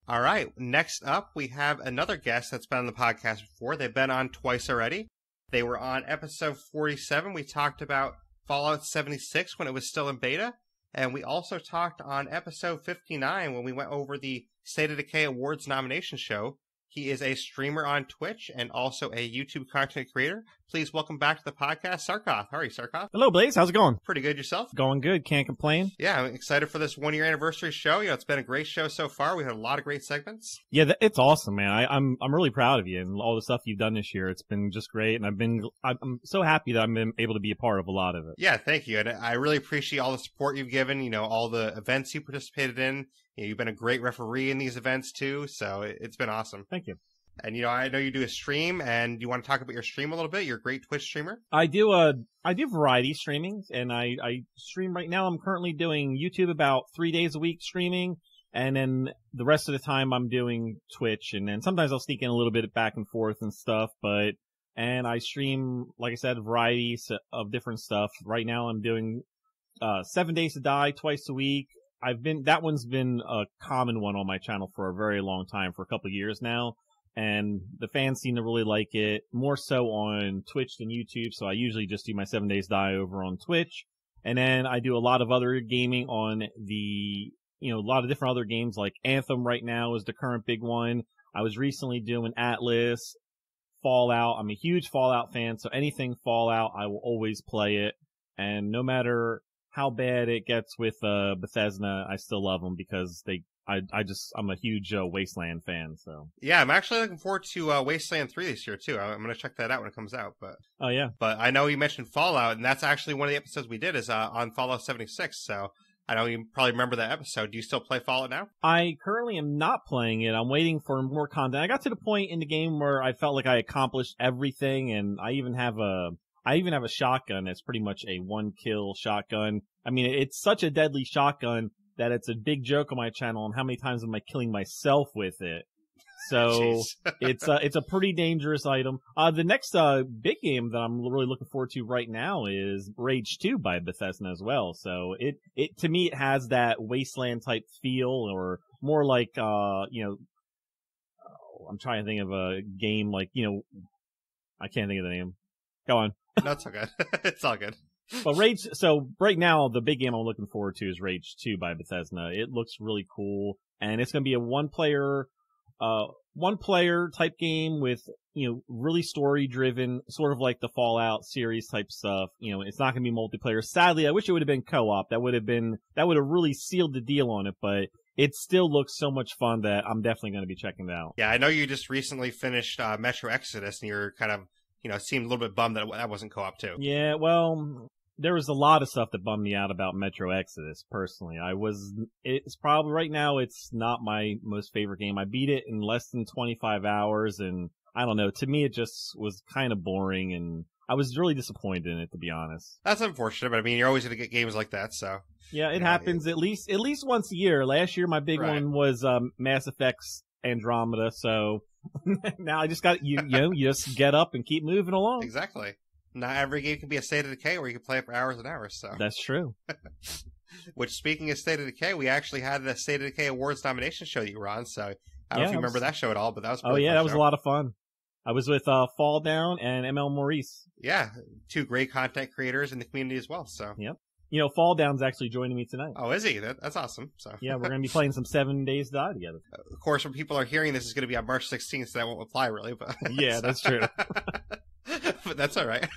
All right. Next up, we have another guest that's been on the podcast before. They've been on twice already. They were on episode 47. We talked about Fallout 76 when it was still in beta. And we also talked on episode 59 when we went over the State of Decay Awards nomination show. He is a streamer on Twitch and also a YouTube content creator. Please welcome back to the podcast, Sarcoth. How are you, Sarcoth? Hello, Blaise. How's it going? Pretty good. Yourself? Going good. Can't complain. Yeah, I'm excited for this 1 year anniversary show. It's been a great show so far. We had a lot of great segments. Yeah, it's awesome, man. I'm really proud of you and all the stuff you've done this year. It's been just great, and I'm so happy that I've been able to be a part of a lot of it. Yeah, thank you. And I really appreciate all the support you've given, all the events you participated in. You've been a great referee in these events too, so it's been awesome. Thank you. And, I know you do a stream, and you want to talk about your stream a little bit? You're a great Twitch streamer. I do variety streaming, and I stream right now. I'm currently doing YouTube about 3 days a week streaming, and then the rest of the time I'm doing Twitch, and then sometimes I'll sneak in a little bit back and forth and stuff, and I stream, like I said, a variety of different stuff. Right now I'm doing 7 Days to Die twice a week. That one's been a common one on my channel for a very long time, for a couple of years now. And the fans seem to really like it, more so on Twitch than YouTube, so I usually just do my 7 Days Die over on Twitch. And then I do a lot of other gaming on a lot of different other games, like Anthem right now is the current big one. I was recently doing Atlas, Fallout. I'm a huge Fallout fan, so anything Fallout, I will always play it. And no matter how bad it gets with Bethesda, I still love them because I'm a huge Wasteland fan, so. Yeah, I'm actually looking forward to Wasteland 3 this year, too. I'm going to check that out when it comes out. But oh, yeah. But I know you mentioned Fallout, and that's actually one of the episodes we did is on Fallout 76, so I know you probably remember that episode. Do you still play Fallout now? I currently am not playing it. I'm waiting for more content. I got to the point in the game where I felt like I accomplished everything, and I even have a shotgun that's pretty much a one-kill shotgun. I mean, it's such a deadly shotgun that it's a big joke on my channel on how many times am I killing myself with it. So it's a pretty dangerous item. The next big game that I'm really looking forward to right now is Rage 2 by Bethesda as well. So it to me it has that Wasteland type feel, or more like I'm trying to think of a game like I can't think of the name. Go on. No, it's all good. It's all good. But so right now, the big game I'm looking forward to is Rage 2 by Bethesda. It looks really cool, and it's going to be a one-player type game with, really story-driven, sort of like the Fallout series type stuff. It's not going to be multiplayer. Sadly, I wish it would have been co-op. That would have really sealed the deal on it, but it still looks so much fun that I'm definitely going to be checking it out. Yeah, I know you just recently finished Metro Exodus, and you're kind of, seemed a little bit bummed that wasn't co-op too. Yeah, well, there was a lot of stuff that bummed me out about Metro Exodus, personally. It's probably, right now, it's not my most favorite game. I beat it in less than 25 hours, and I don't know, to me it just was kind of boring, and I was really disappointed in it, to be honest. That's unfortunate, but I mean, you're always going to get games like that, so. Yeah, it happens at least once a year. Last year, my big one was Mass Effect's Andromeda, so now I just got, you just get up and keep moving along. Exactly. Not every game can be a State of Decay where you can play it for hours and hours, so. That's true. Which, speaking of State of Decay, we actually had the State of Decay Awards nomination show that you were on, so I don't know if you remember that show at all, but that was pretty fun that was show. A lot of fun. I was with Fall Down and ML Maurice. Yeah, two great content creators in the community as well, so. Yep. Fall Down's actually joining me tonight. Oh, is he? That's awesome. So. Yeah, we're going to be playing some 7 Days to Die together. Of course, when people are hearing this, is going to be on March 16th, so that won't apply really. But yeah, that's true. But that's all right.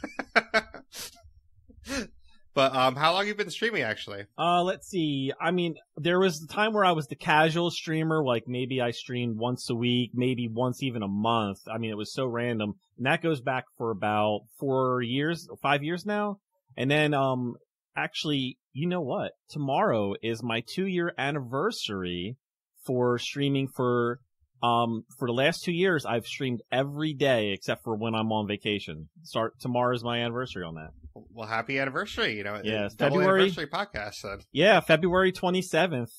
But how long have you been streaming, actually? Let's see. I mean, there was the time where I was the casual streamer, like maybe I streamed once a week, maybe once even a month. I mean, it was so random. And that goes back for about 5 years now. And then, actually, you know what? Tomorrow is my 2-year anniversary for streaming for the last 2 years, I've streamed every day except for when I'm on vacation. Tomorrow's my anniversary on that. Well, happy anniversary, Yeah, February anniversary podcast then. Yeah, February 27th,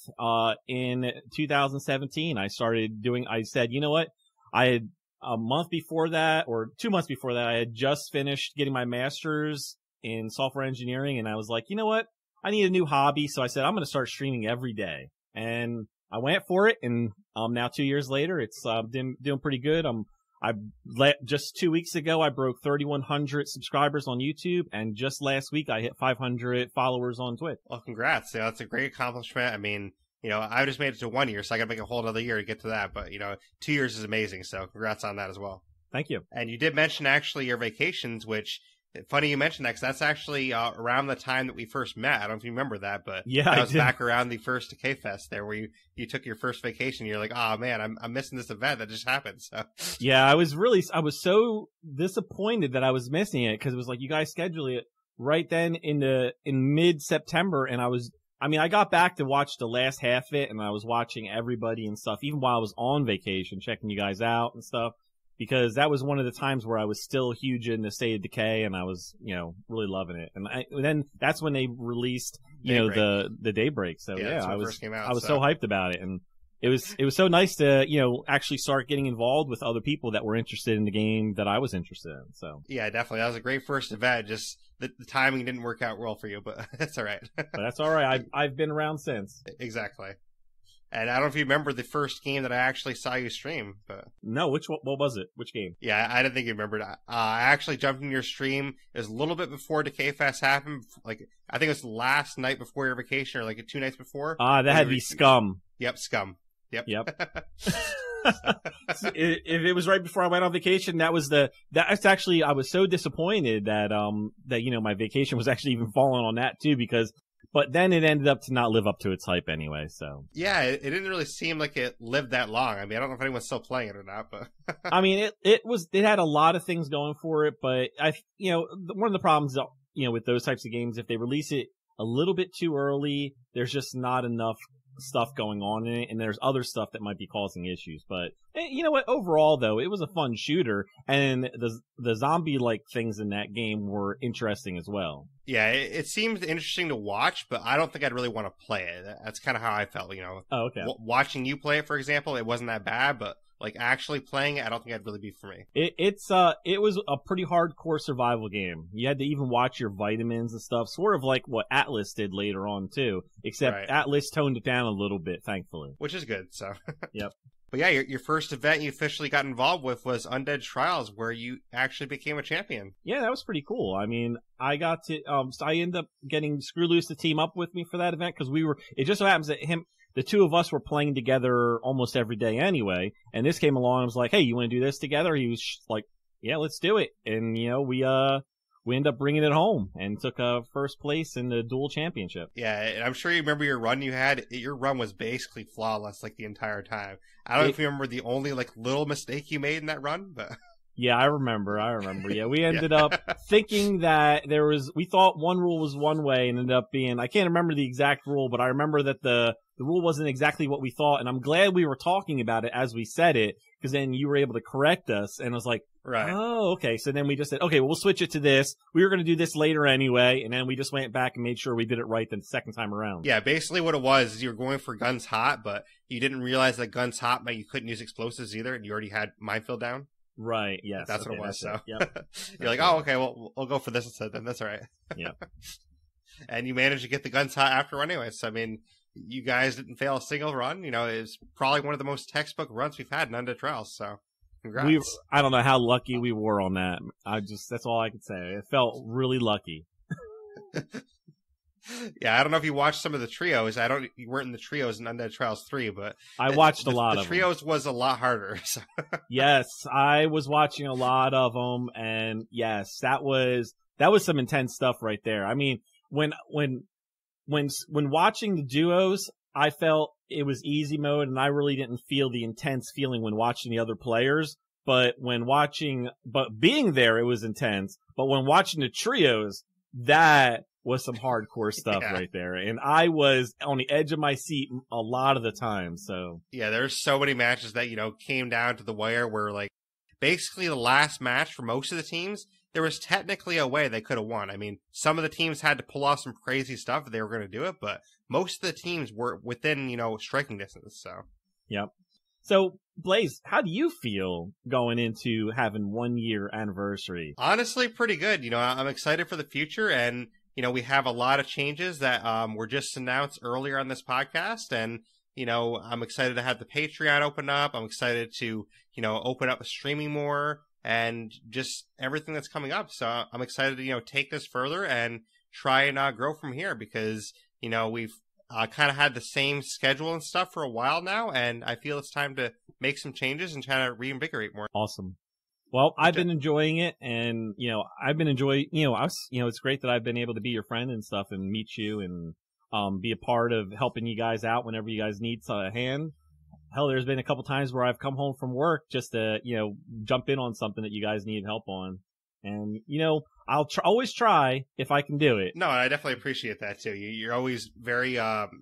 in 2017, I said, you know what? I had a month before that, or 2 months before that, I had just finished getting my master's in software engineering, and I was like, you know what? I need a new hobby, so I said, I'm going to start streaming every day. And I went for it, and now 2 years later, it's doing pretty good. Just 2 weeks ago, I broke 3,100 subscribers on YouTube, and just last week, I hit 500 followers on Twitch. Well, congrats. That's a great accomplishment. I mean, I just made it to 1 year, so I got to make a whole other year to get to that. But, 2 years is amazing, so congrats on that as well. Thank you. And you did mention, actually, your vacations, which, funny you mentioned that, because that's actually around the time that we first met. I don't know if you remember that, but yeah, that was back around the first Decay Fest there, where you took your first vacation. You're like, oh, man, I'm missing this event that just happened. So yeah, I was so disappointed that I was missing it, because it was like, you guys scheduled it right then in mid-September, and I got back to watch the last half of it, and I was watching everybody and stuff, even while I was on vacation, checking you guys out and stuff, because that was one of the times where I was still huge in the State of Decay, and I was, really loving it. And then that's when they released, the Daybreak. So yeah, I was so hyped about it, and it was so nice to, actually start getting involved with other people that were interested in the game that I was interested in. So yeah, definitely, that was a great first event. Just the timing didn't work out well for you, but that's all right. But that's all right. I've been around since. Exactly. And I don't know if you remember the first game that I actually saw you stream, but no, what was it? Which game? Yeah, I didn't think you remembered. I actually jumped in your stream. It was a little bit before Decay Fest happened. Like, I think it was the last night before your vacation, or like 2 nights before. That had to be Scum. Yep, Scum. Yep. If it was right before I went on vacation, that's actually, I was so disappointed that my vacation was actually even falling on that too, but then it ended up to not live up to its hype anyway, so. Yeah, it didn't really seem like it lived that long. I mean, I don't know if anyone's still playing it or not, but. I mean, it had a lot of things going for it, but one of the problems, with those types of games, if they release it a little bit too early, there's just not enough stuff going on in it, and there's other stuff that might be causing issues. But you know what? Overall, though, it was a fun shooter, and the zombie-like things in that game were interesting as well. Yeah, it seemed interesting to watch, but I don't think I'd really want to play it. That's kind of how I felt, Oh, okay. Watching you play it, for example, it wasn't that bad, but like actually playing it, I don't think it'd really be for me. It was a pretty hardcore survival game. You had to even watch your vitamins and stuff, sort of like what Atlas did later on too, except right. Atlas toned it down a little bit, thankfully. Which is good, so. Yep. But yeah, your first event you officially got involved with was Undead Trials, where you actually became a champion. Yeah, that was pretty cool. I mean, I got to, so I ended up getting Screw Loose to team up with me for that event, because it just so happens that the two of us were playing together almost every day anyway, and this came along and was like, hey, you want to do this together? He was like, yeah, let's do it. And, we ended up bringing it home and took first place in the dual championship. Yeah, and I'm sure you remember your run you had. Your run was basically flawless like the entire time. I don't know if you remember the only like little mistake you made in that run, but yeah, I remember. Yeah, we ended up thinking that we thought one rule was one way and ended up being, I can't remember the exact rule, but I remember that the rule wasn't exactly what we thought, and I'm glad we were talking about it as we said it, because then you were able to correct us, and I was like, right. Oh, okay. So then we just said, okay, well, we'll switch it to this. We were going to do this later anyway, and then we just went back and made sure we did it right the second time around. Yeah, basically what it was is you were going for guns hot, but you didn't realize that guns hot meant you couldn't use explosives either, and you already had minefield down. Right, yes. That's what it was, so. Yep. You're like, oh, okay, well, we'll go for this instead then. That's all right. Yeah. And you managed to get the guns hot after anyway, so I mean, you guys didn't fail a single run. It's probably one of the most textbook runs we've had in Undead Trials, so congrats. I don't know how lucky we were on that. That's all I could say. It felt really lucky. Yeah, I don't know if you watched some of the trios. You weren't in the trios in Undead Trials 3, but I watched a lot of them. The trios was a lot harder. So. Yes, I was watching a lot of them, and yes, that was some intense stuff right there. I mean, when watching the duos, I felt it was easy mode, and I really didn't feel the intense feeling when watching the other players. But being there, it was intense. But when watching the trios, that was some hardcore stuff right there. And I was on the edge of my seat a lot of the time, so. Yeah, there's so many matches that, came down to the wire where, like, basically the last match for most of the teams, there was technically a way they could have won. I mean, some of the teams had to pull off some crazy stuff if they were going to do it, but most of the teams were within, striking distance, so. Yep. So, Blaise, how do you feel going into having 1 year anniversary? Honestly, pretty good. I'm excited for the future, and we have a lot of changes that were just announced earlier on this podcast, and I'm excited to have the Patreon open up. I'm excited to, open up streaming more and just everything that's coming up. So I'm excited to, take this further and try and grow from here because, we've kind of had the same schedule and stuff for a while now. And I feel it's time to make some changes and try to reinvigorate more. Awesome. Well, I've been enjoying it, and I've been enjoying. It's great that I've been able to be your friend and stuff, and meet you, and be a part of helping you guys out whenever you guys need a hand. Hell, there's been a couple times where I've come home from work just to jump in on something that you guys need help on, and I'll always try if I can do it. No, I definitely appreciate that too. You're always very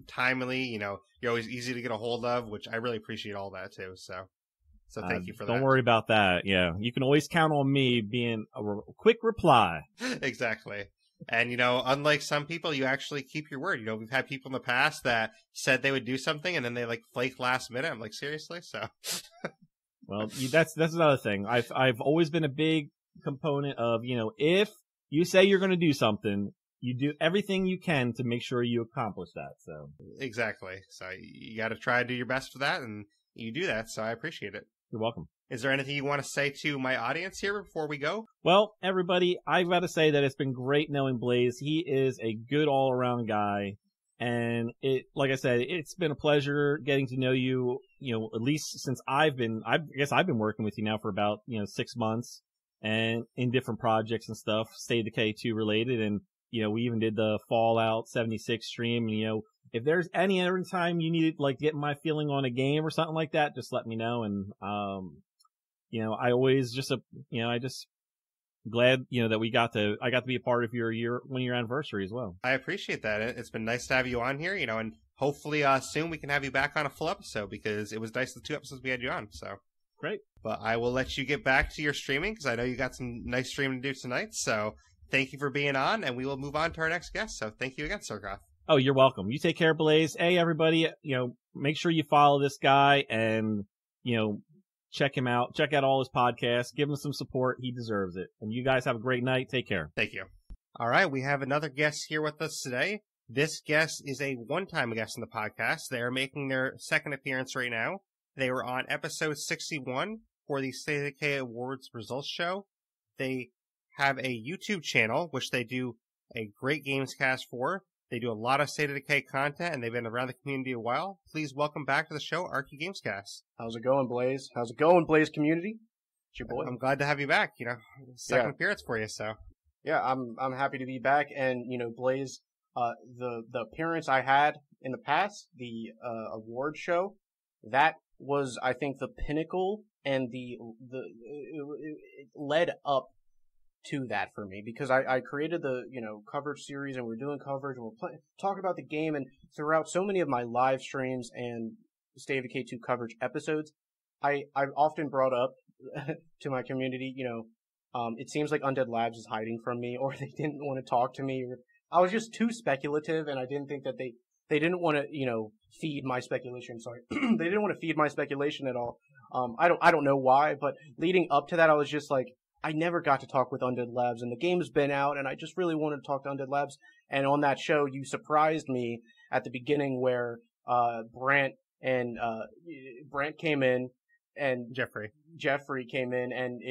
timely. You're always easy to get a hold of, which I really appreciate all that too. So thank you for that. Don't worry about that. Yeah, you can always count on me being a quick reply. Exactly. And, unlike some people, you actually keep your word. We've had people in the past that said they would do something and then they flake last minute. I'm like, seriously? So. Well, that's another thing. I've always been a big component of, if you say you're going to do something, you do everything you can to make sure you accomplish that. So. Exactly. So you got to try to do your best for that, and you do that. So I appreciate it. You're welcome. Is there anything you want to say to my audience here before we go? Well, everybody, I've got to say that it's been great knowing Blaise. He is a good all-around guy. And like I said, it's been a pleasure getting to know you, at least since I guess I've been working with you now for about, 6 months and in different projects and stuff, State of Decay 2 related. And, we even did the Fallout 76 stream. And, if there's any other time you need get my feeling on a game or something like that, just let me know. And, I always just, I just glad, that I got to be a part of your 1-year anniversary as well. I appreciate that. It's been nice to have you on here, and hopefully, soon we can have you back on a full episode because it was nice the 2 episodes we had you on. So great. But I will let you get back to your streaming because I know you got some nice streaming to do tonight. So thank you for being on, and we will move on to our next guest. So thank you again, Sarcoth. Oh, you're welcome. You take care, Blaise. Hey, everybody, make sure you follow this guy and, check him out. Check out all his podcasts. Give him some support. He deserves it. And you guys have a great night. Take care. Thank you. All right. We have another guest here with us today. This guest is a one-time guest on the podcast. They are making their second appearance right now. They were on episode 61 for the State of Decay Awards results show. They have a YouTube channel, which they do a great Gamescast for. They do a lot of State of Decay content, and they've been around the community a while. Please welcome back to the show, ArkyGamescast. How's it going, Blaise? How's it going, Blaise community? It's your boy. I'm glad to have you back. Second appearance for you. So yeah, I'm happy to be back. And Blaise, the appearance I had in the past, the award show, that was I think the pinnacle, and it led up to that for me because I created the coverage series, and we're doing coverage and we're talking about the game, and throughout so many of my live streams and State of Decay 2 coverage episodes, I've often brought up to my community, it seems like Undead Labs is hiding from me, or they didn't want to talk to me, or I was just too speculative, and I didn't think that they didn't want to feed my speculation. Sorry, they didn't want to feed my speculation at all. I don't know why, but leading up to that, I was just like, I never got to talk with Undead Labs, and the game's been out, and I just really wanted to talk to Undead Labs. And on that show, you surprised me at the beginning where Brant came in, and Geoffrey came in, and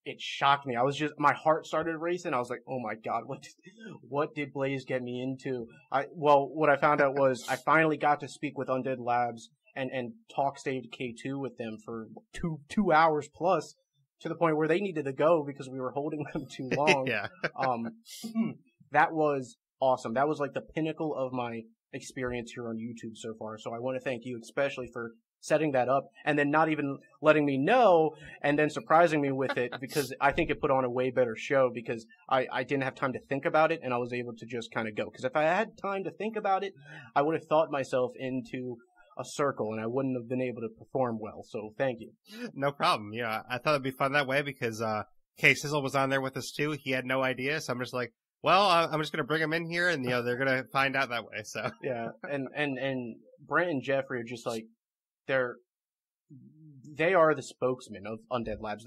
it shocked me. My heart started racing. I was like, oh my god, what did Blaise get me into? What I found out was I finally got to speak with Undead Labs and talk State of Decay 2 with them for two hours plus, to the point where they needed to go because we were holding them too long. Yeah. That was awesome. That was like the pinnacle of my experience here on YouTube so far. So I want to thank you especially for setting that up, and then not even letting me know, and then surprising me with it, because I think it put on a way better show, because I didn't have time to think about it, and I was able to just kind of go. Because if I had time to think about it, I would have thought myself into a circle, and I wouldn't have been able to perform well. So thank you. No problem. I thought it'd be fun that way because K Sizzle was on there with us too. He had no idea, so I'm just like, well, I'm just gonna bring him in here, and they're gonna find out that way. So yeah, and Brant and Geoffrey are just like, they are the spokesmen of Undead Labs.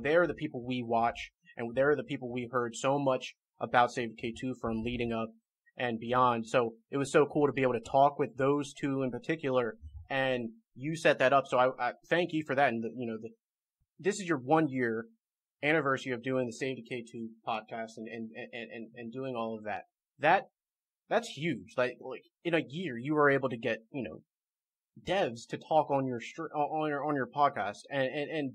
They are the people we watch, and they're the people we heard so much about State of Decay 2 from leading up. and beyond. So it was so cool to be able to talk with those two in particular, and you set that up. So I thank you for that. And this is your 1 year anniversary of doing the Save Decay 2 podcast and doing all of that. That's huge. Like in a year, you were able to get, devs to talk on your podcast, and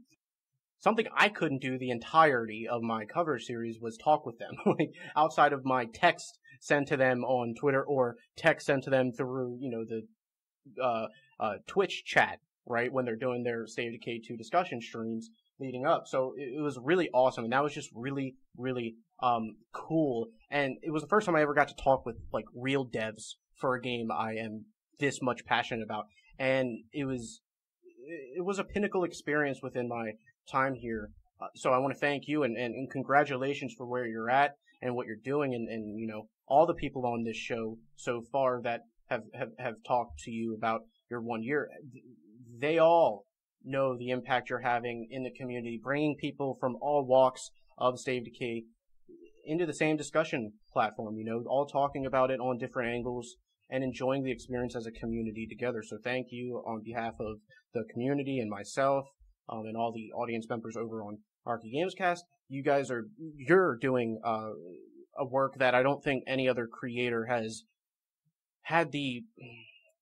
something I couldn't do the entirety of my cover series was talk with them, like outside of my text sent to them on Twitter or text sent to them through, the Twitch chat, right, when they're doing their Save Decay 2 discussion streams leading up. So it was really awesome, and that was just really, really cool. And it was the first time I ever got to talk with like real devs for a game I am this much passionate about, and it was a pinnacle experience within my time here. So I want to thank you and congratulations for where you're at and what you're doing, and all the people on this show so far that have talked to you about your 1 year. They all know the impact you're having in the community, bringing people from all walks of Save Decay into the same discussion platform, all talking about it on different angles and enjoying the experience as a community together. So thank you on behalf of the community and myself, and all the audience members over on ArkyGamescast. You're doing a work that I don't think any other creator has had the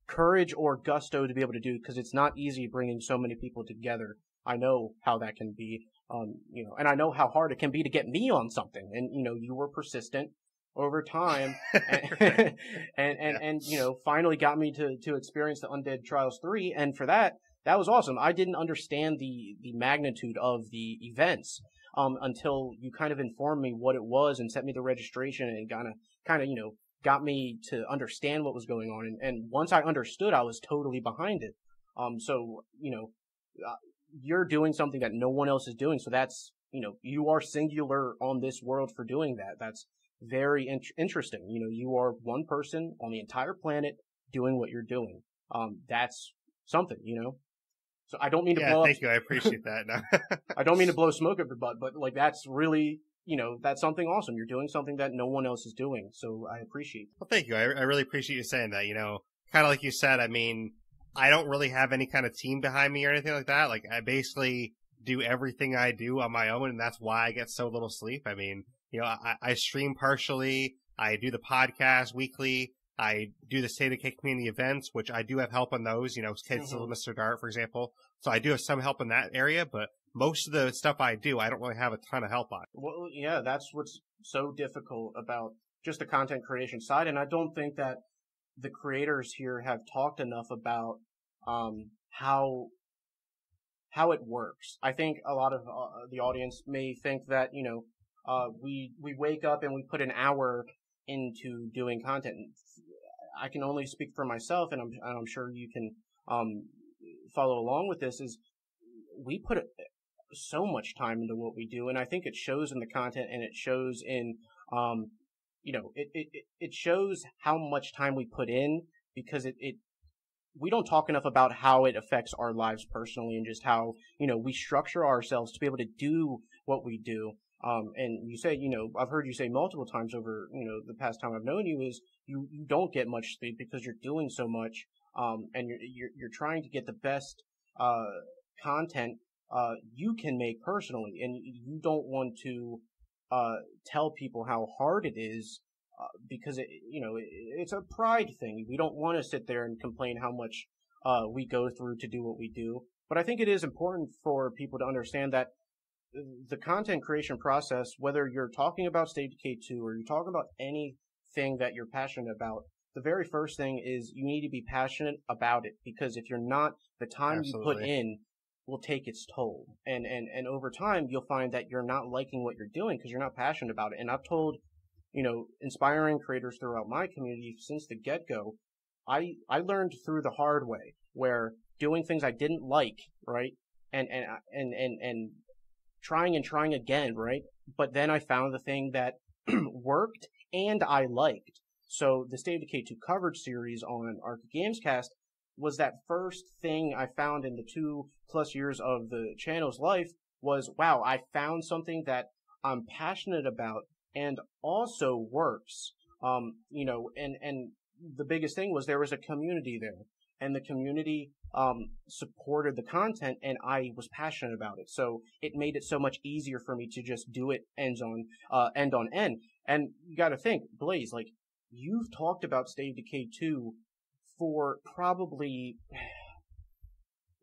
courage or gusto to be able to do, because it's not easy bringing so many people together. I know how that can be, and I know how hard it can be to get me on something. And, you were persistent over time and finally got me to experience the Undead Trials 3. And for that was awesome. I didn't understand the magnitude of the events until you kind of informed me what it was and sent me the registration and kind of got me to understand what was going on. And once I understood, I was totally behind it. So you're doing something that no one else is doing. So that's, you are singular on this world for doing that. That's very interesting. You are one person on the entire planet doing what you're doing. That's something, So I don't mean to blow up. Thank you. I appreciate that. No. I don't mean to blow smoke up your butt, but like that's really, that's something awesome. You're doing something that no one else is doing. So I appreciate it. Well, thank you. I really appreciate you saying that. Kind of like you said, I mean, I don't really have any kind of team behind me or anything like that. Like, I basically do everything I do on my own, and that's why I get so little sleep. I mean, I stream partially. I do the podcast weekly. I do the State of K community events, which I do have help on those, Kids of Mr. Dart, for example. So I do have some help in that area, but most of the stuff I do, I don't really have a ton of help on. Well, yeah, that's what's so difficult about just the content creation side. And I don't think that the creators here have talked enough about how it works. I think a lot of the audience may think that, we wake up and we put an hour into doing content. I can only speak for myself, and I'm sure you can follow along with this, is we put so much time into what we do, and I think it shows in the content, and it shows in it shows how much time we put in, because we don't talk enough about how it affects our lives personally, and just how we structure ourselves to be able to do what we do. And you say, I've heard you say multiple times over, the past time I've known you, is you don't get much sleep because you're doing so much, and you're trying to get the best content you can make personally, and you don't want to tell people how hard it is, because it's a pride thing. We don't want to sit there and complain how much we go through to do what we do. But I think it is important for people to understand that the content creation process, whether you're talking about State Decay 2 or you're talking about anything that you're passionate about, the very first thing is you need to be passionate about it, because if you're not, the time you put in will take its toll. And over time, you'll find that you're not liking what you're doing because you're not passionate about it. And I've told, inspiring creators throughout my community since the get-go, I learned through the hard way, where doing things I didn't like, right? And trying again, right? But then I found the thing that worked and I liked. So the State of Decay 2 coverage series on ArkyGamescast was that first thing I found in the 2+ years of the channel's life was, wow, I found something that I'm passionate about and also works. You know, and the biggest thing was there was a community there, and the community supported the content, and I was passionate about it. So it made it so much easier for me to just do it end on end. And you got to think, Blaise, like, you've talked about State of Decay 2 for probably,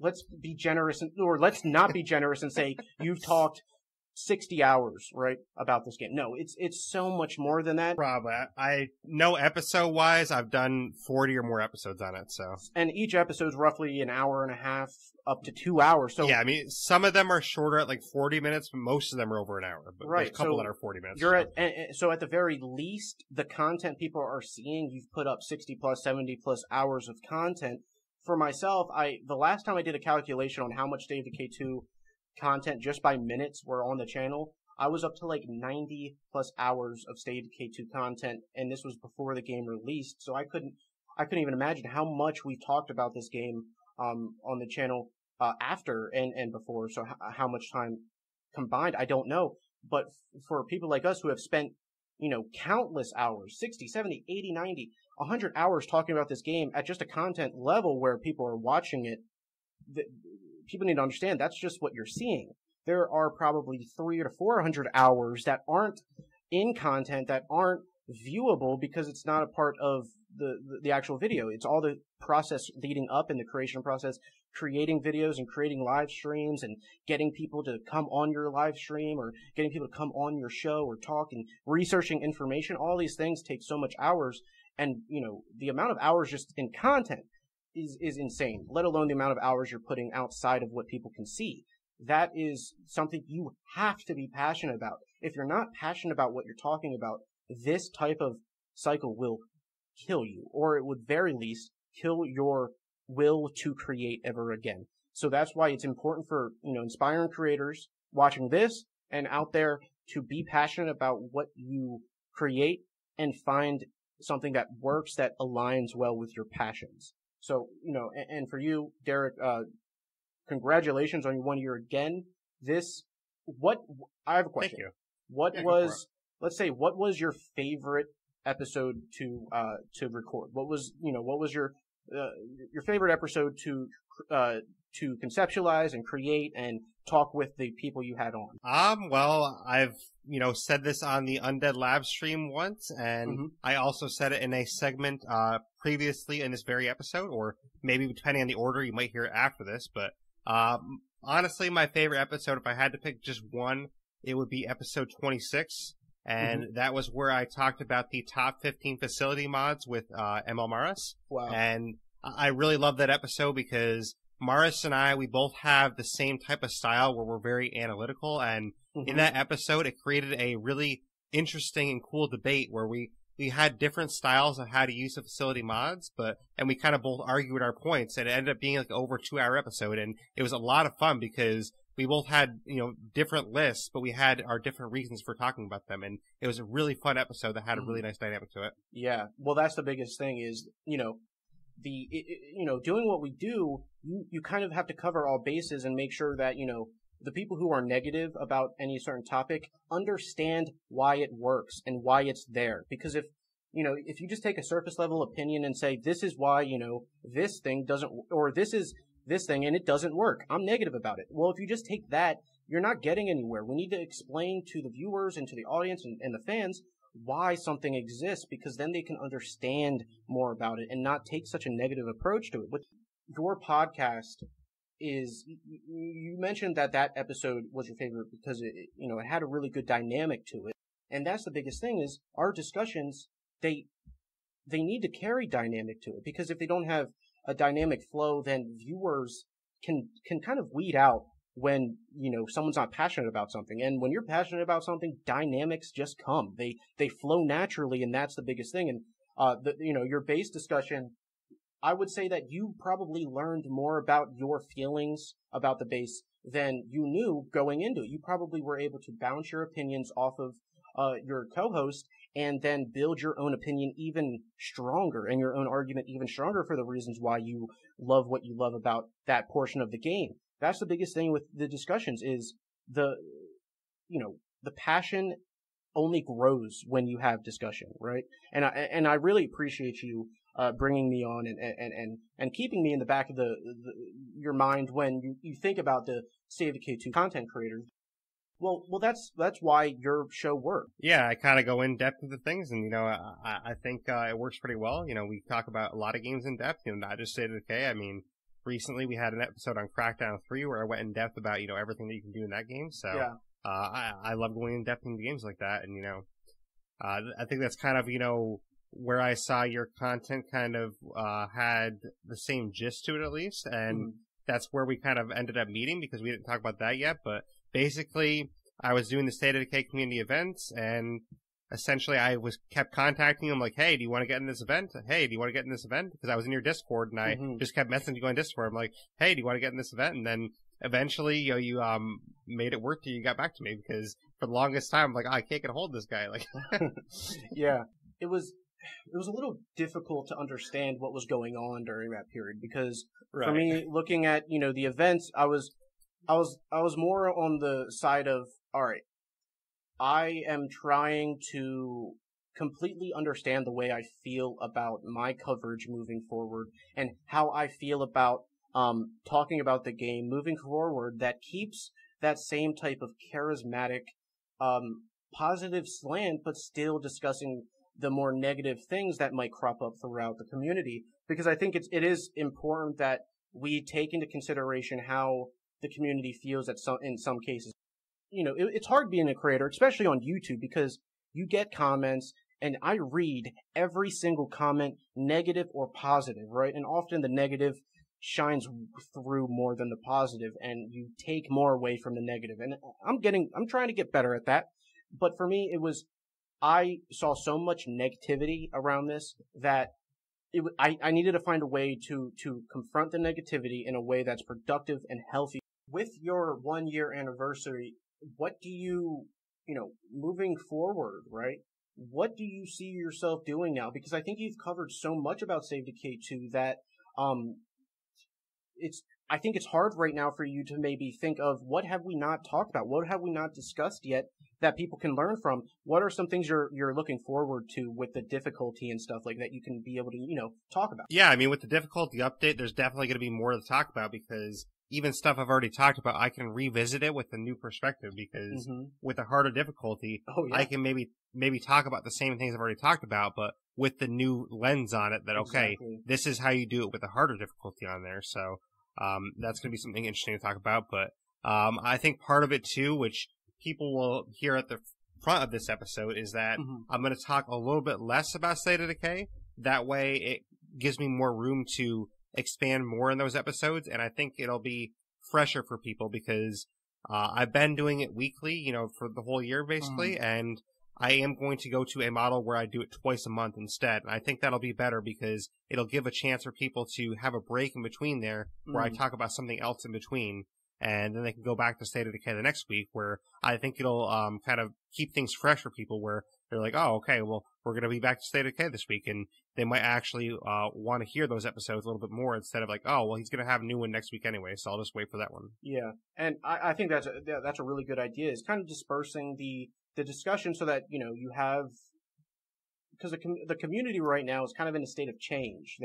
let's be generous, or let's not be generous and say you've talked 60 hours, right, about this game. No, it's so much more than that. Rob, I know episode wise, I've done 40 or more episodes on it, so. And each episode's roughly an hour and a half up to 2 hours. So yeah, I mean, some of them are shorter at like 40 minutes, but most of them are over an hour. But right, there's a couple so that are 40 minutes. You're so at the very least, the content people are seeing, you've put up 60 plus, 70 plus hours of content. For myself, the last time I did a calculation on how much State of Decay 2 content just by minutes were on the channel, I was up to like 90 plus hours of State of Decay 2 content, and this was before the game released, so I couldn't even imagine how much we talked about this game on the channel after and before. So how much time combined, I don't know. But for people like us who have spent, you know, countless hours, 60, 70, 80, 90, 100 hours talking about this game at just a content level where people are watching it, people need to understand that's just what you're seeing. There are probably 300 to 400 hours that aren't in content, that aren't viewable because it's not a part of the actual video. It's all the process leading up in the creation process, creating videos and creating live streams and getting people to come on your live stream or getting people to come on your show or talk and researching information. All these things take so much hours, and, you know, the amount of hours just in content is insane, let alone the amount of hours you're putting outside of what people can see. That is something you have to be passionate about. If you're not passionate about what you're talking about, this type of cycle will kill you, or it would very least kill your will to create ever again. So that's why it's important for, you know, inspiring creators watching this and out there to be passionate about what you create and find something that works, that aligns well with your passions. So, you know, and for you, Derreck, congratulations on your 1 year again. I have a question. Thank you. Let's say, what was your favorite episode to record? What was your favorite episode to conceptualize and create and talk with the people you had on? Well, I've, you know, said this on the Undead Lab stream once, and I also said it in a segment, previously in this very episode, or maybe depending on the order, you might hear it after this, but, honestly, my favorite episode, if I had to pick just one, it would be episode 26, and that was where I talked about the top 15 facility mods with, ML Maris. Wow. And I really love that episode because Maris and I, we both have the same type of style where we're very analytical, and in that episode, it created a really interesting and cool debate where we had different styles of how to use the facility mods, and we kind of both argued our points, and it ended up being like over 2-hour episode, and it was a lot of fun because we both had, you know, different lists, but we had our different reasons for talking about them, and it was a really fun episode that had a really nice dynamic to it. Yeah, well, that's the biggest thing is, you know, doing what we do, you kind of have to cover all bases and make sure that, you know, the people who are negative about any certain topic understand why it works and why it's there. Because if you just take a surface level opinion and say, this is why, you know, this thing doesn't, or this is this thing and it doesn't work, I'm negative about it. Well, if you just take that, you're not getting anywhere. We need to explain to the viewers and to the audience and the fans why something exists, because then they can understand more about it and not take such a negative approach to it. But your podcast is, you mentioned that episode was your favorite because it had a really good dynamic to it. And that's the biggest thing is our discussions, they need to carry dynamic to it, because if they don't have a dynamic flow, then viewers can kind of weed out when, you know, someone's not passionate about something. And when you're passionate about something, dynamics just come. They flow naturally, and that's the biggest thing. And your base discussion, I would say that you probably learned more about your feelings about the base than you knew going into it. You probably were able to bounce your opinions off of your co-host and then build your own opinion even stronger and your own argument even stronger for the reasons why you love what you love about that portion of the game. That's the biggest thing with the discussions is the passion only grows when you have discussion, right? And I really appreciate you bringing me on and keeping me in the back of your mind when you think about the State of Decay 2 content creators. Well, that's why your show works. Yeah, I kind of go in depth into things, and I think it works pretty well. We talk about a lot of games in depth, not just State of Decay. I mean, recently we had an episode on Crackdown 3 where I went in depth about everything that you can do in that game. So Yeah. I love going in depth into games like that, and I think that's kind of where I saw your content kind of had the same gist to it at least, and that's where we kind of ended up meeting because we didn't talk about that yet, but basically I was doing the State of Decay community events, and essentially I kept contacting him like, hey, do you want to get in this event? Hey, do you want to get in this event? Because I was in your Discord, and I just kept messaging you on Discord. I'm like, hey, do you want to get in this event? And then eventually, you made it work till you got back to me, because for the longest time, I'm like, I can't get a hold of this guy. Like, yeah, it was a little difficult to understand what was going on during that period, because for me, looking at the events, I was more on the side of, all right, I am trying to completely understand the way I feel about my coverage moving forward, and how I feel about talking about the game moving forward that keeps that same type of charismatic, positive slant, but still discussing the more negative things that might crop up throughout the community. Because I think it is important that we take into consideration how the community feels in some cases. It's hard being a creator, especially on YouTube, because you get comments, and I read every single comment, negative or positive, right? And often the negative shines through more than the positive, and you take more away from the negative. And I'm trying to get better at that. But for me, I saw so much negativity around this that I needed to find a way to confront the negativity in a way that's productive and healthy. With your 1 year anniversary, what do you, moving forward, right? What do you see yourself doing now? Because I think you've covered so much about Save Decay 2 that, I think it's hard right now for you to maybe think of, what have we not talked about? What have we not discussed yet that people can learn from? What are some things you're looking forward to with the difficulty and stuff like that you can be able to, talk about? Yeah, I mean, with the difficulty update, there's definitely going to be more to talk about, because even stuff I've already talked about, I can revisit it with a new perspective, because with a harder difficulty, I can maybe talk about the same things I've already talked about, but with the new lens on it that, okay, this is how you do it with a harder difficulty on there. So that's going to be something interesting to talk about. But I think part of it too, which people will hear at the front of this episode, is that I'm going to talk a little bit less about State of Decay. That way it gives me more room to expand more in those episodes, and I think it'll be fresher for people, because I've been doing it weekly, for the whole year basically, and I am going to go to a model where I do it twice a month instead, and I think that'll be better, because it'll give a chance for people to have a break in between there where I talk about something else in between, and then they can go back to State of Decay the next week, where I think it'll kind of keep things fresh for people, where they're like, oh, okay, well, we're going to be back to State of Decay this week, and they might actually want to hear those episodes a little bit more, instead of like, oh, well, he's going to have a new one next week anyway, so I'll just wait for that one. Yeah, and I think that's a really good idea, is kind of dispersing the discussion so that, you have, because the community right now is kind of in a state of change.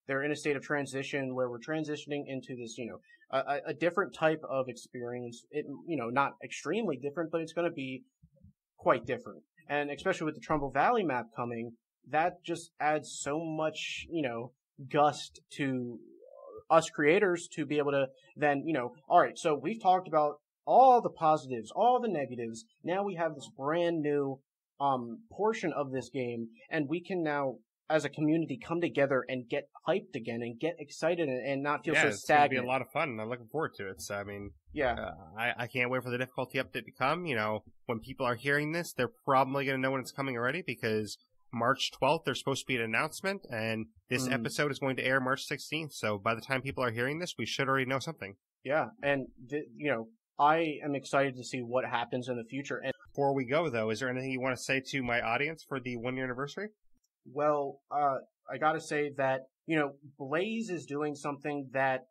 They're in a state of transition where we're transitioning into this, a different type of experience. It, not extremely different, but it's going to be quite different. And especially with the Trumbull Valley map coming, that just adds so much, gust to us creators to be able to then, all right, so we've talked about all the positives, all the negatives. Now we have this brand new portion of this game, and we can now, as a community, come together and get hyped again and get excited and not feel so stagnant. It's going to be a lot of fun. I'm looking forward to it. So, I mean, I can't wait for the difficulty update to come. When people are hearing this, they're probably going to know when it's coming already, because March 12th, there's supposed to be an announcement, and this episode is going to air March 16th. So by the time people are hearing this, we should already know something. Yeah, and, I am excited to see what happens in the future. And before we go, though, is there anything you want to say to my audience for the 1 year anniversary? Well, I gotta say that, Blaise is doing something that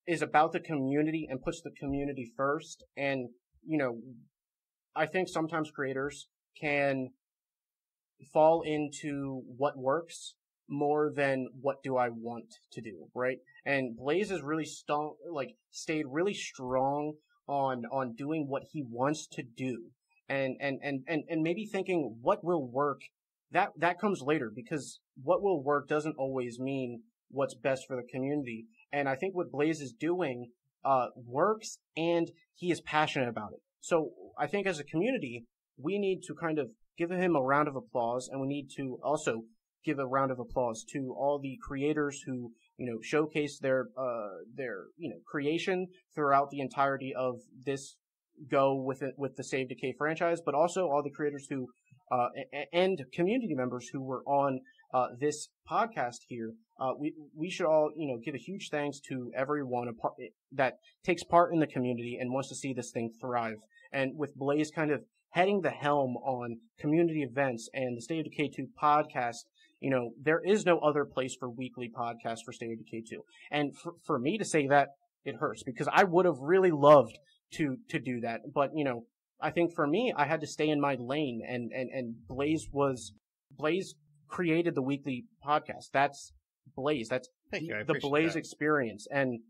is about the community and puts the community first. And, I think sometimes creators can fall into what works more than what do I want to do, right? And Blaise has really stayed really strong on doing what he wants to do, and maybe thinking what will work. That comes later, because what will work doesn't always mean what's best for the community. And I think what Blaise is doing works, and he is passionate about it. So I think as a community, we need to kind of give him a round of applause, and we need to also give a round of applause to all the creators who, showcase their creation throughout the entirety of this go with the Save Decay franchise, but also all the creators who and community members who were on this podcast here. We should all, give a huge thanks to everyone that takes part in the community and wants to see this thing thrive. And with Blaise kind of heading the helm on community events and the State of Decay 2 podcast, there is no other place for weekly podcasts for State of Decay 2. And for me to say that, it hurts, because I would have really loved to do that. But, I think for me, I had to stay in my lane, and Blaise created the weekly podcast. That's Blaise. That's the Blaise XPerience. And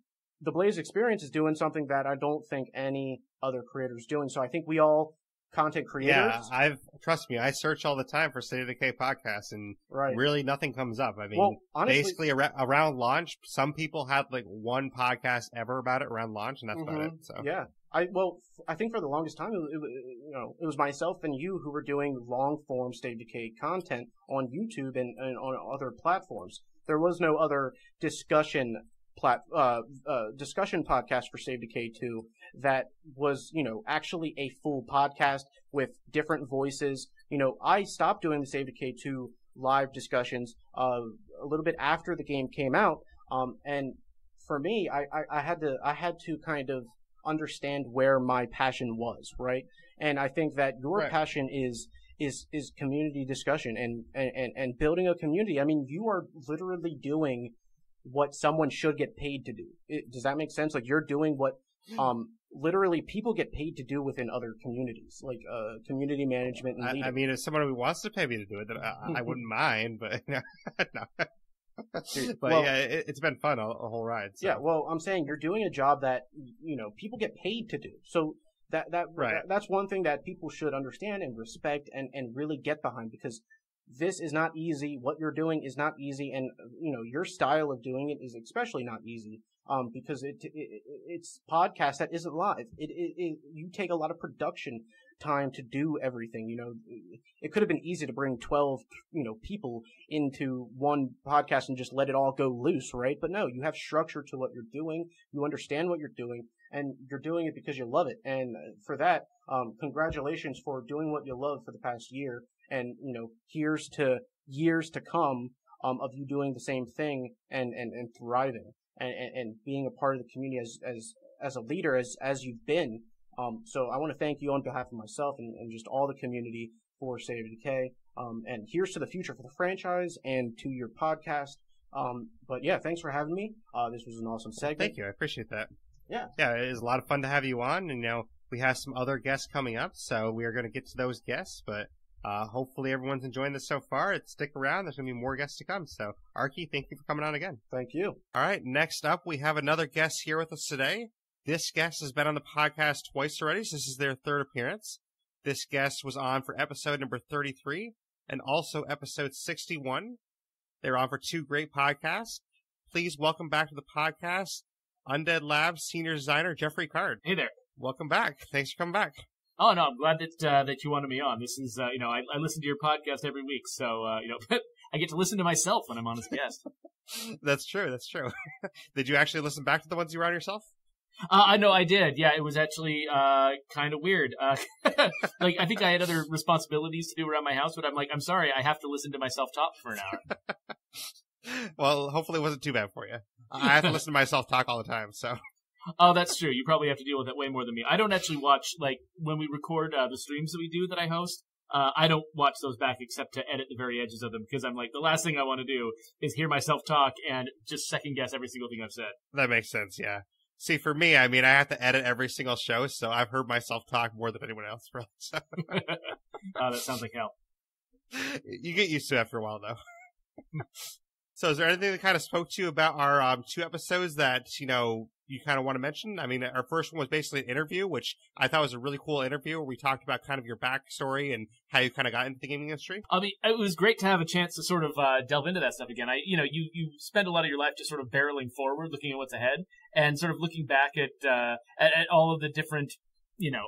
the Blaise XPerience is doing something that I don't think any other creator is doing. So I think we all, content creators. Yeah, trust me, I search all the time for State of Decay podcasts, and really nothing comes up. I mean, honestly, basically around launch, some people had like one podcast ever about it around launch, and that's about it. So yeah, I think for the longest time, it was myself and you who were doing long form State of Decay content on YouTube and on other platforms. There was no other discussion podcast for Save Decay 2 that was, actually a full podcast with different voices. I stopped doing the Save Decay 2 live discussions a little bit after the game came out, and for me, I had to kind of understand where my passion was, right? And I think that your passion is community discussion and building a community. I mean, you are literally doing what someone should get paid to do. Does that make sense? Like, you're doing what literally people get paid to do within other communities, like community management and leading. I mean, if someone who wants to pay me to do it, then I wouldn't mind, but no. But yeah, it's been fun a whole ride. So. Yeah, well, I'm saying you're doing a job that people get paid to do. So that's one thing that people should understand and respect and really get behind, because this is not easy. What you're doing is not easy, and your style of doing it is especially not easy. Because it's podcast that isn't live. You take a lot of production time to do everything. It could have been easy to bring 12 people into one podcast and just let it all go loose, right? But no, you have structure to what you're doing. You understand what you're doing, and you're doing it because you love it. And for that, congratulations for doing what you love for the past year. And here's to years to come of you doing the same thing and thriving and being a part of the community as a leader as you've been. So I want to thank you on behalf of myself and just all the community for State of Decay. And here's to the future for the franchise and to your podcast. But yeah, thanks for having me. This was an awesome segment. Thank you. I appreciate that. Yeah. Yeah, it is a lot of fun to have you on, and we have some other guests coming up, so we are going to get to those guests, but hopefully everyone's enjoying this so far. Stick around. There's going to be more guests to come. So, Arky, thank you for coming on again. Thank you. All right. Next up, we have another guest here with us today. This guest has been on the podcast twice already. So this is their third appearance. This guest was on for episode number 33 and also episode 61. They're on for two great podcasts. Please welcome back to the podcast, Undead Labs senior designer, Geoffrey Card. Hey there. Welcome back. Thanks for coming back. Oh, no, I'm glad that you wanted me on. This is, I listen to your podcast every week, so, I get to listen to myself when I'm on as a guest. That's true. Did you actually listen back to the ones you were on yourself? I know I did. Yeah, it was actually, kind of weird. I think I had other responsibilities to do around my house, but I'm sorry, I have to listen to myself talk for an hour. Well, hopefully it wasn't too bad for you. I have to listen to myself talk all the time, so. Oh, that's true. You probably have to deal with that way more than me. I don't actually watch, when we record the streams that we do that I host, I don't watch those back except to edit the very edges of them, because I'm like, the last thing I want to do is hear myself talk and just second guess every single thing I've said. That makes sense, yeah. See, for me, I mean, I have to edit every single show, so I've heard myself talk more than anyone else, really. So. Oh, that sounds like hell. You get used to it after a while, though. So is there anything that kind of spoke to you about our 2 episodes that, you kind of want to mention? I mean, our first one was basically an interview, which I thought was a really cool interview where we talked about kind of your backstory and how you kind of got into the gaming industry. I mean, it was great to have a chance to sort of delve into that stuff again. You spend a lot of your life just sort of barreling forward, looking at what's ahead, and sort of looking back at all of the different,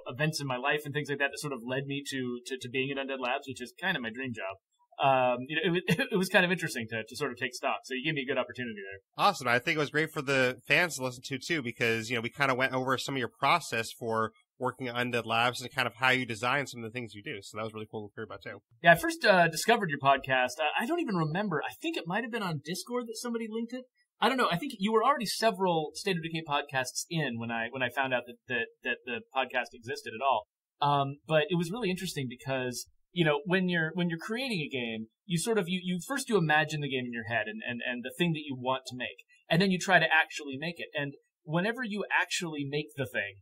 events in my life and things like that sort of led me to being at Undead Labs, which is kind of my dream job. It was kind of interesting to sort of take stock. So you gave me a good opportunity there. Awesome. I think it was great for the fans to listen to too, because, we kind of went over some of your process for working at Undead Labs and kind of how you design some of the things you do. So that was really cool to hear about too. Yeah, I first discovered your podcast. I don't even remember. I think it might have been on Discord that somebody linked it. I don't know. I think you were already several State of Decay podcasts in when I found out that the podcast existed at all. But it was really interesting because when you're creating a game, you sort of you first you imagine the game in your head and the thing that you want to make, and then you try to actually make it. And whenever you actually make the thing,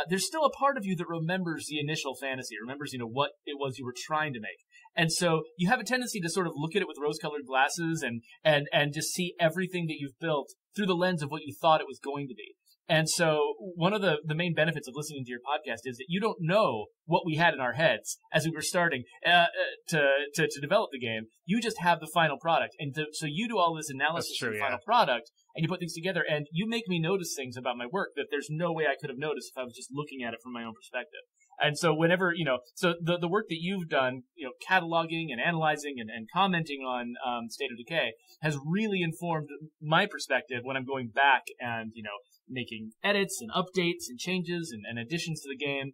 there's still a part of you that remembers the initial fantasy, remembers what it was you were trying to make. And so you have a tendency to sort of look at it with rose-colored glasses and just see everything that you've built through the lens of what you thought it was going to be. And so one of the main benefits of listening to your podcast is that you don't know what we had in our heads as we were starting to develop the game. You just have the final product. And so you do all this analysis of the final product, and you put things together, and you make me notice things about my work that there's no way I could have noticed if I was just looking at it from my own perspective. And so whenever, so the work that you've done, cataloging and analyzing and commenting on State of Decay has really informed my perspective when I'm going back and, making edits and updates and changes and additions to the game.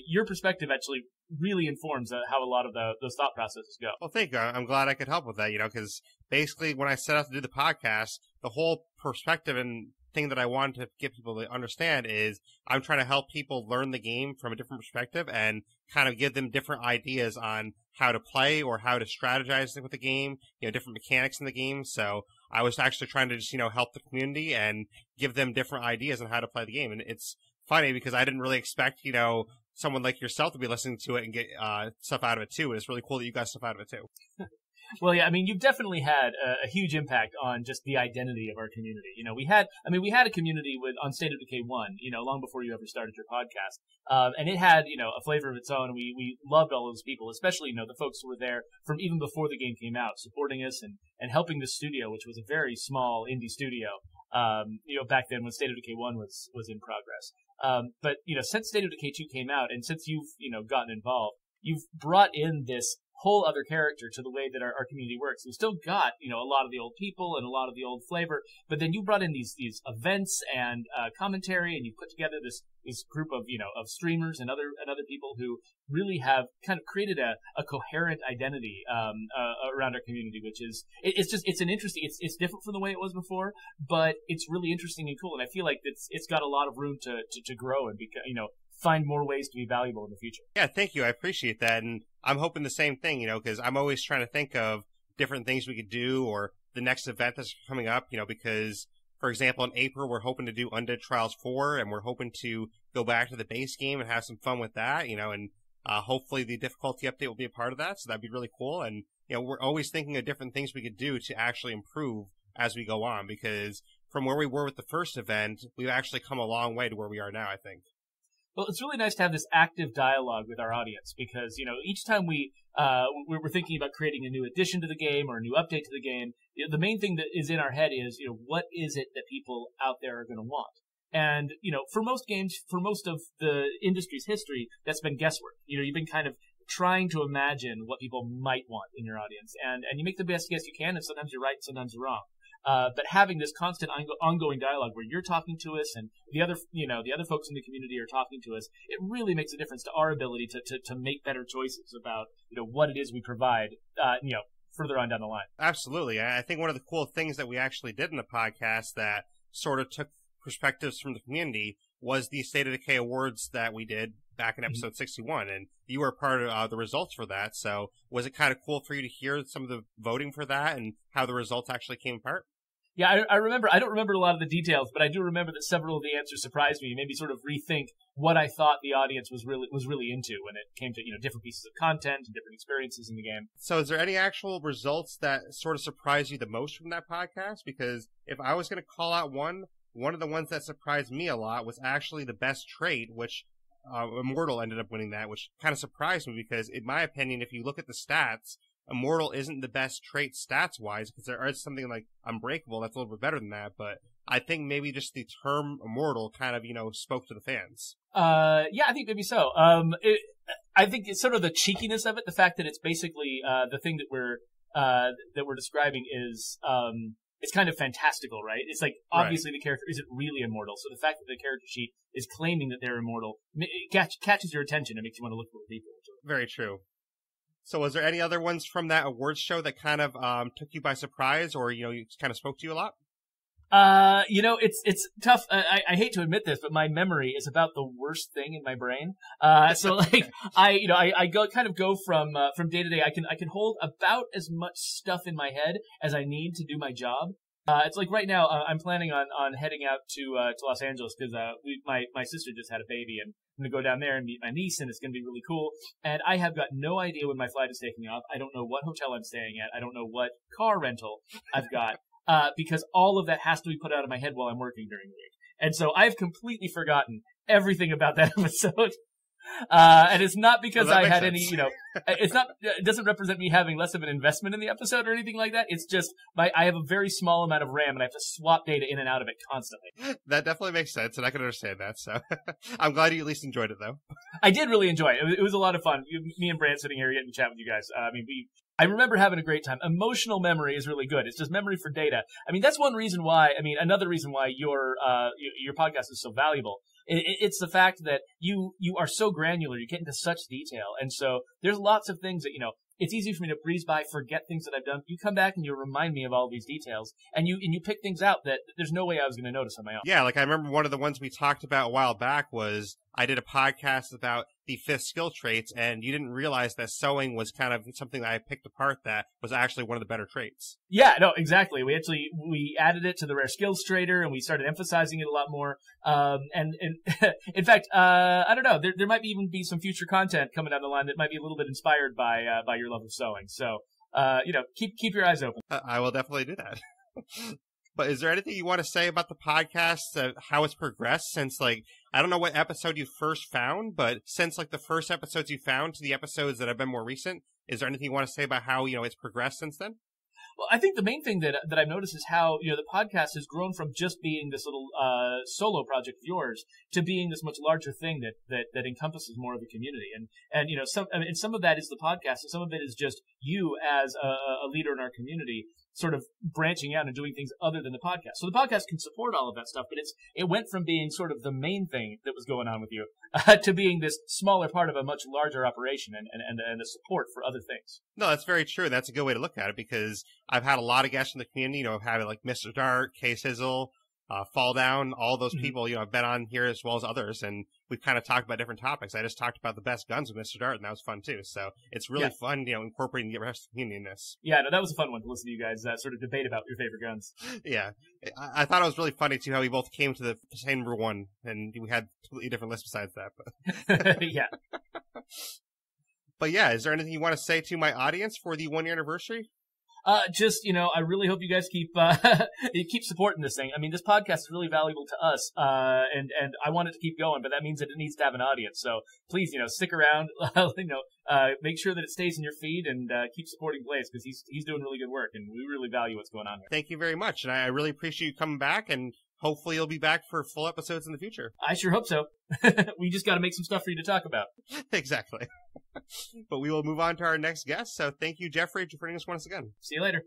Your perspective actually really informs how a lot of those thought processes go. Well, thank you. I'm glad I could help with that, because basically when I set out to do the podcast, the whole perspective and thing that I wanted to get people to understand is I'm trying to help people learn the game from a different perspective and kind of give them different ideas on how to play or how to strategize with the game, different mechanics in the game. So I was actually trying to just, help the community and give them different ideas on how to play the game. And it's funny because I didn't really expect, someone like yourself to be listening to it and get stuff out of it too. And it's really cool that you got stuff out of it too. Well, yeah, I mean, you've definitely had a huge impact on just the identity of our community. We had a community on State of Decay 1, long before you ever started your podcast. And it had, a flavor of its own. We loved all those people, especially, the folks who were there from even before the game came out, supporting us and helping the studio, which was a very small indie studio, back then when State of Decay 1 was in progress. But, since State of Decay 2 came out and since you've, gotten involved, you've brought in this whole other character to the way that our community works. We still got, a lot of the old people and a lot of the old flavor, but then you brought in these events and commentary, and you put together this group of, of streamers and other people who really have kind of created a coherent identity around our community, which is it's an interesting, it's different from the way it was before, but it's really interesting and cool, and I feel like it's got a lot of room to grow and find more ways to be valuable in the future. Yeah, thank you. I appreciate that. And I'm hoping the same thing, because I'm always trying to think of different things we could do or the next event that's coming up, because, for example, in April, we're hoping to do Undead Trials 4, and we're hoping to go back to the base game and have some fun with that, and hopefully the difficulty update will be a part of that, so that'd be really cool. And, we're always thinking of different things we could do to actually improve as we go on, because from where we were with the first event, we've actually come a long way to where we are now, I think. Well, it's really nice to have this active dialogue with our audience because, each time we're thinking about creating a new addition to the game or a new update to the game, the main thing that is in our head is, what is it that people out there are going to want? And, for most games, for most of the industry's history, that's been guesswork. You've been kind of trying to imagine what people might want in your audience. And you make the best guess you can, and sometimes you're right and sometimes you're wrong. But having this constant ongoing dialogue where you're talking to us and the other folks in the community are talking to us, it really makes a difference to our ability to make better choices about, what it is we provide, further on down the line. Absolutely. I think one of the cool things that we actually did in the podcast that sort of took perspectives from the community was the State of Decay Awards that we did back in episode 61, and you were part of the results for that. So was it kind of cool for you to hear some of the voting for that and how the results actually came apart? Yeah, I remember. I don't remember a lot of the details, but I do remember that several of the answers surprised me. Made me sort of rethink what I thought the audience was really into when it came to different pieces of content and different experiences in the game. So, is there any actual results that sort of surprised you the most from that podcast? Because if I was going to call out one of the ones that surprised me a lot was actually the best trait, which Immortal ended up winning that, which kind of surprised me because, in my opinion, if you look at the stats, Immortal isn't the best trait stats-wise, because there is something like Unbreakable that's a little bit better than that, but I think maybe just the term Immortal kind of, spoke to the fans. Yeah, I think maybe so. I think it's sort of the cheekiness of it, the fact that it's basically, the thing that we're describing is, it's kind of fantastical, right? It's like, obviously the character isn't really immortal, so the fact that the character sheet is claiming that they're immortal, it catches your attention and makes you want to look a little deeper into it. Very true. So was there any other ones from that awards show that kind of took you by surprise or, kind of spoke to you a lot? It's tough. I hate to admit this, but my memory is about the worst thing in my brain. So like, I go from day to day. I can hold about as much stuff in my head as I need to do my job. It's like right now, I'm planning on heading out to Los Angeles because, my sister just had a baby and I'm going to go down there and meet my niece and it's going to be really cool. And I have got no idea when my flight is taking off. I don't know what hotel I'm staying at. I don't know what car rental I've got. Because all of that has to be put out of my head while I'm working during the week. And so I've completely forgotten everything about that episode. And it's not because I had any, it doesn't represent me having less of an investment in the episode or anything like that. It's just I have a very small amount of RAM and I have to swap data in and out of it constantly. That definitely makes sense and I can understand that. So I'm glad you at least enjoyed it though. I did really enjoy it. It was a lot of fun. Me and Brand sitting here getting to chat with you guys. I remember having a great time. Emotional memory is really good. It's just memory for data. That's one reason why, another reason why your podcast is so valuable. It's the fact that you are so granular. You get into such detail. And so there's lots of things that, it's easy for me to breeze by, forget things that I've done. You come back and you remind me of all these details and you pick things out that there's no way I was going to notice on my own. Yeah. Like I remember one of the ones we talked about a while back was I did a podcast about the 5th skill traits and you didn't realize that sewing was kind of something that I picked apart that was actually one of the better traits. Yeah, no, exactly. We added it to the rare skills trader and we started emphasizing it a lot more. And in fact, I don't know, there might even be some future content coming down the line that might be a little bit inspired by your love of sewing. So, keep your eyes open. I will definitely do that. But is there anything you want to say about the podcast, how it's progressed since, I don't know what episode you first found, but since, the first episodes you found to the episodes that have been more recent, is there anything you want to say about how, it's progressed since then? Well, I think the main thing that I've noticed is how, the podcast has grown from just being this little solo project of yours to being this much larger thing that encompasses more of the community. And some of that is the podcast, and some of it is just you as a leader in our community sort of branching out and doing things other than the podcast. So the podcast can support all of that stuff, but it went from being sort of the main thing that was going on with you to being this smaller part of a much larger operation and a support for other things. No, that's very true. That's a good way to look at it because I've had a lot of guests in the community, I've had Mr. Dart, K-Sizzle, Fall Down, all those people, I've been on here as well as others, and we've kind of talked about different topics. I just talked about the best guns with Mr. Dart, and that was fun too. So it's really fun, incorporating the rest of the community in this. Yeah, no, that was a fun one to listen to you guys sort of debate about your favorite guns. Yeah. I thought it was really funny too how we both came to the same number one, and we had completely different lists besides that. But yeah. But yeah, is there anything you want to say to my audience for the 1-year anniversary? I really hope you guys keep supporting this thing. This podcast is really valuable to us, and I want it to keep going, but that means that it needs to have an audience. So please, stick around, make sure that it stays in your feed and, keep supporting Blaise because he's doing really good work and we really value what's going on here. Thank you very much. And I really appreciate you coming back and hopefully you'll be back for full episodes in the future. I sure hope so. We just got to make some stuff for you to talk about. Exactly. But we will move on to our next guest. So thank you, Geoffrey, for joining us once again. See you later.